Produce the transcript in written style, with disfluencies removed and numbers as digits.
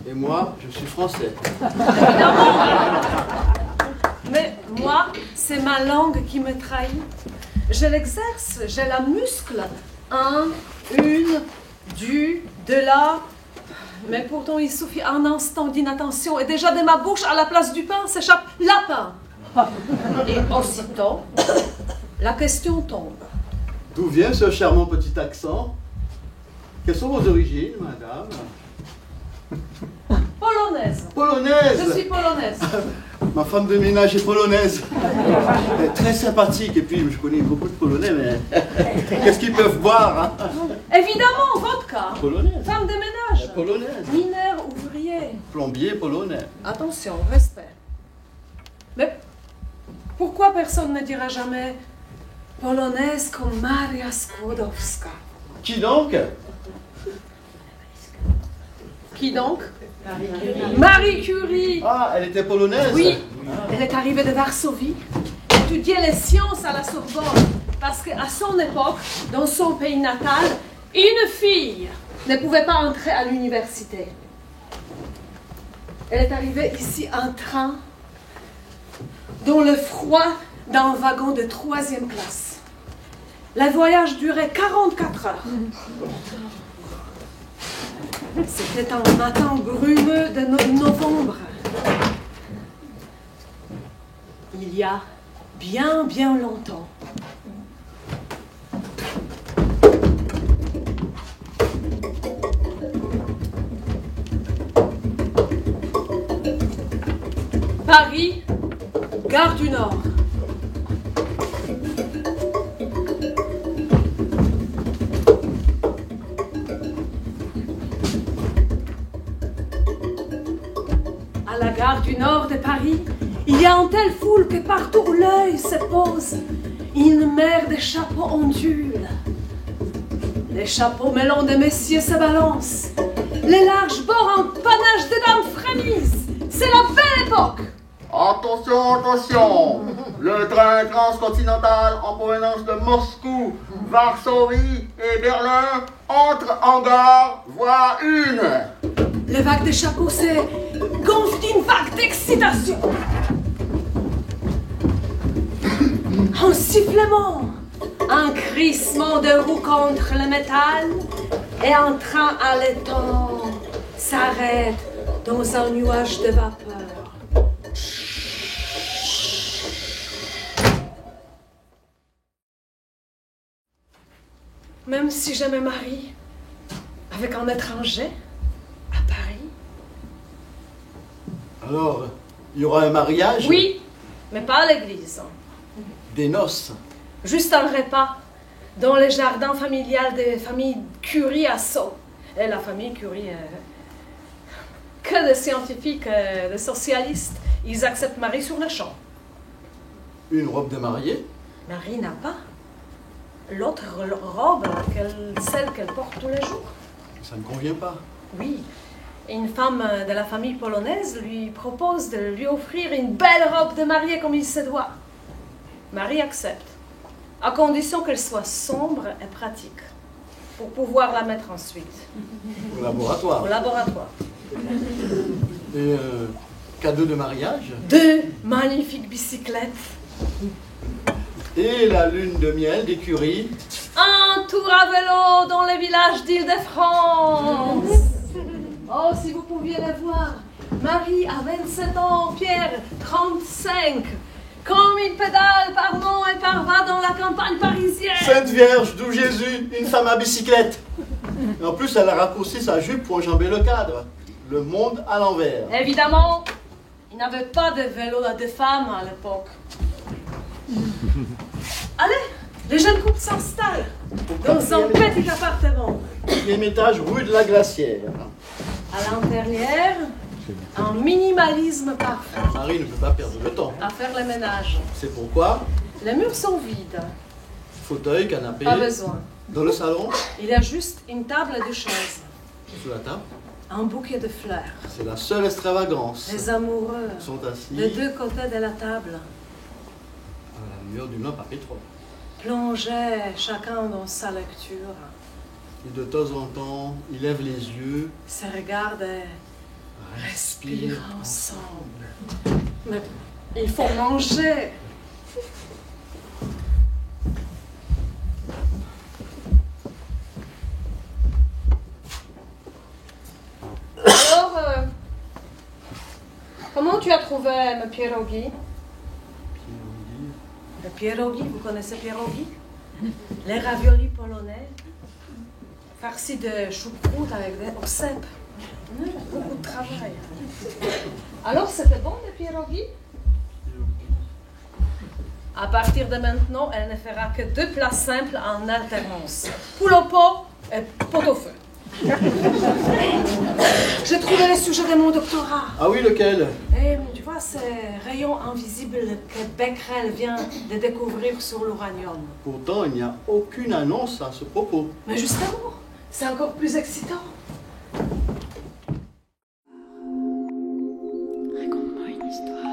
Et moi, je suis français. Évidemment. Mais moi, c'est ma langue qui me trahit. Je l'exerce, j'ai la muscle. Un, une, du, de la. Mais pourtant, il suffit un instant d'inattention et déjà de ma bouche à la place du pain s'échappe lapin. Et aussitôt, la question tombe. D'où vient ce charmant petit accent? Quelles sont vos origines, madame? Polonaise. Polonaise! Je suis polonaise. Ma femme de ménage est polonaise. Elle est très sympathique. Et puis, je connais beaucoup de Polonais, mais qu'est-ce qu'ils peuvent boire, hein? Évidemment, vodka. Polonaise. Femme de ménage. Polonaise. Mineur, ouvrier. Plombier polonais. Attention, respect. Mais pourquoi personne ne dira jamais polonaise comme Maria Skłodowska? Qui donc? Qui donc? Marie Curie. Ah, elle était polonaise? Oui, elle est arrivée de Varsovie, étudiait les sciences à la Sorbonne, parce qu'à son époque, dans son pays natal, une fille ne pouvait pas entrer à l'université. Elle est arrivée ici en train, dans le froid d'un wagon de 3e classe. Le voyage durait 44 heures. C'était un matin brumeux de novembre. Il y a bien, bien longtemps. Paris, gare du Nord. À la gare du Nord de Paris, il y a une telle foule que partout où l'œil se pose, une mer de chapeaux ondule. Les chapeaux mêlants de messieurs se balancent. Les larges bords en panache de dames frémissent. C'est la belle époque. Attention, attention! Le train transcontinental en provenance de Moscou, Varsovie et Berlin entre en gare, voie 1. Les vagues de chapeaux se gonflent d'une vague d'excitation. Un sifflement, un crissement de roues contre le métal et un train haletant s'arrête dans un nuage de vapeur. Même si je me marie avec un étranger à Paris. Alors, il y aura un mariage? Oui, mais pas à l'église. Des noces? Juste un repas dans le jardin familial des familles Curie à Sceaux. Et la famille Curie, que de scientifiques, de socialistes, ils acceptent Marie sur le champ. Une robe de mariée? Marie n'a pas l'autre robe, celle qu'elle porte tous les jours. Ça ne convient pas. Oui, une femme de la famille polonaise lui propose de lui offrir une belle robe de mariée comme il se doit. Marie accepte, à condition qu'elle soit sombre et pratique, pour pouvoir la mettre ensuite Au laboratoire. au laboratoire. Et cadeau de mariage? 2 magnifiques bicyclettes, Et la lune de miel d'écurie? un tour à vélo dans les villages d'Île-de-France. Oh, si vous pouviez les voir. Marie a 27 ans, Pierre 35. Comme il pédale par nom et par va dans la campagne parisienne. Sainte Vierge, d'où Jésus, une femme à bicyclette. Et en plus, elle a raccourci sa jupe pour enjamber le cadre. Le monde à l'envers. Évidemment, il n'avait pas de vélo de femmes à l'époque. Allez, les jeunes couples s'installent dans un petit appartement. 4e étage, rue de la Glacière. À l'intérieur, un minimalisme parfait. Marie ne peut pas perdre le temps. À faire le ménage. C'est pourquoi Les murs sont vides. fauteuil, canapé. Pas besoin. Dans le salon, Il y a juste une table et 2 chaises. sous la table, Un bouquet de fleurs. c'est la seule extravagance. Les amoureux, Sont assis des 2 côtés de la table, à la lueur d'une lampe à pétrole. plongés chacun dans sa lecture, Et de temps en temps, il lève les yeux se regardent Respire ensemble. Mais il faut manger. Alors, comment tu as trouvé mes pierogi? Le pierogi, vous connaissez pierogi? Les raviolis polonais, farcis de choucroute avec des cèpes. Beaucoup de travail. Alors, c'était bon, les pierogi? À partir de maintenant, elle ne fera que 2 plats simples en alternance. Poule au pot et pot au feu. J'ai trouvé le sujet de mon doctorat. Ah oui, lequel? Et tu vois, ces rayons invisibles que Becquerel vient de découvrir sur l'uranium. Pourtant, il n'y a aucune annonce à ce propos. Mais justement, c'est encore plus excitant. Raconte-moi une histoire.